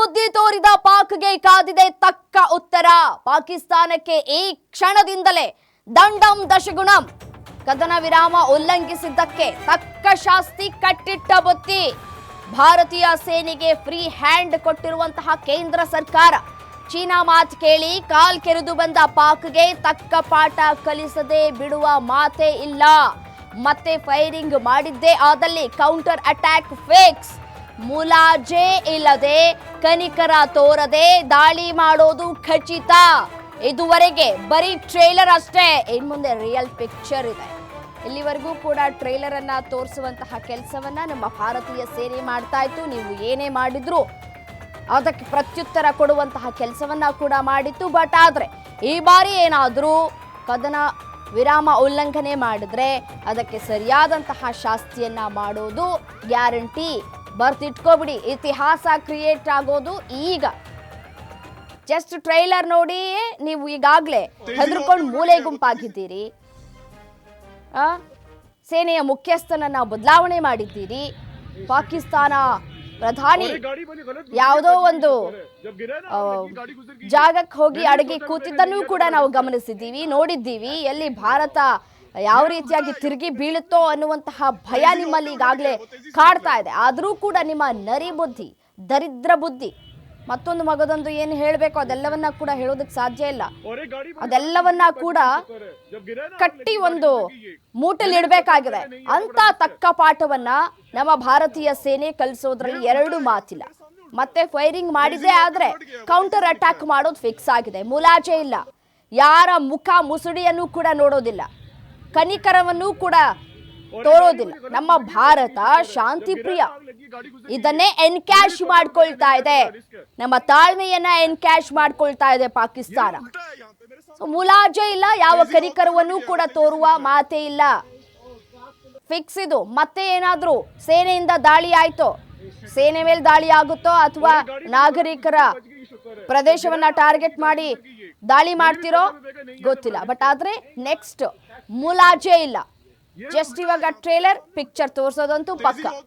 ಬುದ್ಧಿ ತೋರಿದ ಪಾಕ್ಗೆ ಕಾದಿದೆ ತಕ್ಕ ಉತ್ತರ. ಪಾಕಿಸ್ತಾನಕ್ಕೆ ಈ ಕ್ಷಣದಿಂದಲೇ ದಂಡಂ ದಶಗುಣಂ. ಕದನ ವಿರಾಮ ಉಲ್ಲಂಘಿಸಿದ್ದಕ್ಕೆ ತಕ್ಕ ಶಾಸ್ತಿ ಕಟ್ಟಿಟ್ಟ ಬುತ್ತಿ. ಭಾರತೀಯ ಸೇನೆಗೆ ಫ್ರೀ ಹ್ಯಾಂಡ್ ಕೊಟ್ಟಿರುವಂತಹ ಕೇಂದ್ರ ಸರ್ಕಾರ ಚೀನಾ ಮಾತು ಕೇಳಿ ಕಾಲ್ ಕೆರೆದು ಬಂದ ಪಾಕ್ಗೆ ತಕ್ಕ ಪಾಠ ಕಲಿಸದೆ ಬಿಡುವ ಮಾತೇ ಇಲ್ಲ. ಮತ್ತೆ ಫೈರಿಂಗ್ ಮಾಡಿದ್ದೇ ಆದಲ್ಲಿ ಕೌಂಟರ್ ಅಟ್ಯಾಕ್ ಫಿಕ್ಸ್. ಮುಲಾಜೆ ಇಲ್ಲದೆ ಕನಿಕರ ತೋರದೆ ದಾಳಿ ಮಾಡೋದು ಖಚಿತ. ಇದುವರೆಗೆ ಬರೀ ಟ್ರೇಲರ್ ಅಷ್ಟೇ, ಇನ್ ಮುಂದೆ ರಿಯಲ್ ಪಿಕ್ಚರ್ ಇದೆ. ಇಲ್ಲಿವರೆಗೂ ಕೂಡ ಟ್ರೇಲರ್ ಅನ್ನ ತೋರಿಸುವಂತಹ ಕೆಲಸವನ್ನ ನಮ್ಮ ಭಾರತೀಯ ಸೇನೆ ಮಾಡ್ತಾ ಇತ್ತು. ನೀವು ಏನೇ ಮಾಡಿದ್ರು ಅದಕ್ಕೆ ಪ್ರತ್ಯುತ್ತರ ಕೊಡುವಂತಹ ಕೆಲಸವನ್ನ ಕೂಡ ಮಾಡಿತ್ತು. ಬಟ್ ಆದ್ರೆ ಈ ಬಾರಿ ಏನಾದರೂ ಕದನ ವಿರಾಮ ಉಲ್ಲಂಘನೆ ಮಾಡಿದ್ರೆ ಅದಕ್ಕೆ ಸರಿಯಾದಂತಹ ಶಾಸ್ತಿಯನ್ನ ಮಾಡೋದು ಗ್ಯಾರಂಟಿ. ಬರ್ತಿಟ್ಕೋಬಿಡಿ, ಇತಿಹಾಸ ಕ್ರಿಯೇಟ್ ಆಗೋದು ಈಗ. ಜಸ್ಟ್ ಟ್ರೈಲರ್ ನೋಡಿ ನೀವು ಈಗಾಗಲೇ ಹೆದರ್ಕೊಂಡು ಮೂಲೆ ಗುಂಪಾಗಿದ್ದೀರಿ. ಸೇನೆಯ ಮುಖ್ಯಸ್ಥನನ್ನ ಬದಲಾವಣೆ ಮಾಡಿದ್ದೀರಿ. ಪಾಕಿಸ್ತಾನ ಪ್ರಧಾನಿ ಯಾವುದೋ ಒಂದು ಜಾಗಕ್ಕೆ ಹೋಗಿ ಅಡಗಿ ಕೂತಿದ್ದನ್ನು ಕೂಡ ನಾವು ಗಮನಿಸಿದ್ದೀವಿ, ನೋಡಿದ್ದೀವಿ. ಎಲ್ಲಿ ಭಾರತ ಯಾವ ರೀತಿಯಾಗಿ ತಿರುಗಿ ಬೀಳುತ್ತೋ ಅನ್ನುವಂತಹ ಭಯ ನಿಮ್ಮಲ್ಲಿ ಈಗಾಗಲೇ ಕಾಡ್ತಾ ಇದೆ. ಆದರೂ ಕೂಡ ನಿಮ್ಮ ನರಿ ಬುದ್ಧಿ, ದರಿದ್ರ ಬುದ್ಧಿ, ಮತ್ತೊಂದು ಮಗದೊಂದು ಏನು ಹೇಳಬೇಕು ಅದೆಲ್ಲವನ್ನ ಕೂಡ ಹೇಳೋದಕ್ಕೆ ಸಾಧ್ಯ ಇಲ್ಲ. ಅದೆಲ್ಲವನ್ನ ಕೂಡ ಕಟ್ಟಿ ಒಂದು ಮೂಟಲ್ಲಿ ಇಡಬೇಕಾಗಿದೆ. ಅಂತ ತಕ್ಕ ಪಾಠವನ್ನ ನಮ್ಮ ಭಾರತೀಯ ಸೇನೆ ಕಲಿಸೋದ್ರಲ್ಲಿ ಎರಡು ಮಾತಿಲ್ಲ. ಮತ್ತೆ ಫೈರಿಂಗ್ ಮಾಡಿದೆ ಆದ್ರೆ ಕೌಂಟರ್ ಅಟ್ಯಾಕ್ ಮಾಡೋದು ಫಿಕ್ಸ್ ಆಗಿದೆ. ಮುಲಾಜೆ ಇಲ್ಲ, ಯಾರ ಮುಖ ಮುಸುಡಿಯನ್ನು ಕೂಡ ನೋಡೋದಿಲ್ಲ, ಕನಿಕರವನ್ನು ಕೂಡ ತೋರೋದಿಲ್ಲ. ನಮ್ಮ ಭಾರತ ಶಾಂತಿ ಪ್ರಿಯ, ಇದನ್ನೇ ಎನ್ಕ್ಯಾಶ್ ಮಾಡ್ಕೊಳ್ತಾ ಇದೆ. ನಮ್ಮ ತಾಳ್ಮೆಯನ್ನ ಎನ್ಕ್ಯಾಶ್ ಮಾಡ್ಕೊಳ್ತಾ ಇದೆ ಪಾಕಿಸ್ತಾನ. ಮುಲಾಜೆ ಇಲ್ಲ, ಯಾವ ಕನಿಕರವನ್ನು ಕೂಡ ತೋರುವ ಮಾತೇ ಇಲ್ಲ. ಫಿಕ್ಸ್ ಇದು. ಮತ್ತೆ ಏನಾದ್ರೂ ಸೇನೆಯಿಂದ ದಾಳಿ ಆಯ್ತೋ, ಸೇನೆ ಮೇಲೆ ದಾಳಿ ಆಗುತ್ತೋ ಅಥವಾ ನಾಗರಿಕರ ಪ್ರದೇಶವನ್ನ ಟಾರ್ಗೆಟ್ ಮಾಡಿ ದಾಳಿ ಮಾಡ್ತಿರೋ ಗೊತ್ತಿಲ್ಲ. ಬಟ್ ಆದ್ರೆ ನೆಕ್ಸ್ಟ್ ಮುಲಾಜೆ ಇಲ್ಲ. ಜಸ್ಟ್ ಇವಾಗ ಟ್ರೇಲರ್ ಪಿಕ್ಚರ್ ತೋರಿಸೋದಂತೂ ಪಕ್ಕ.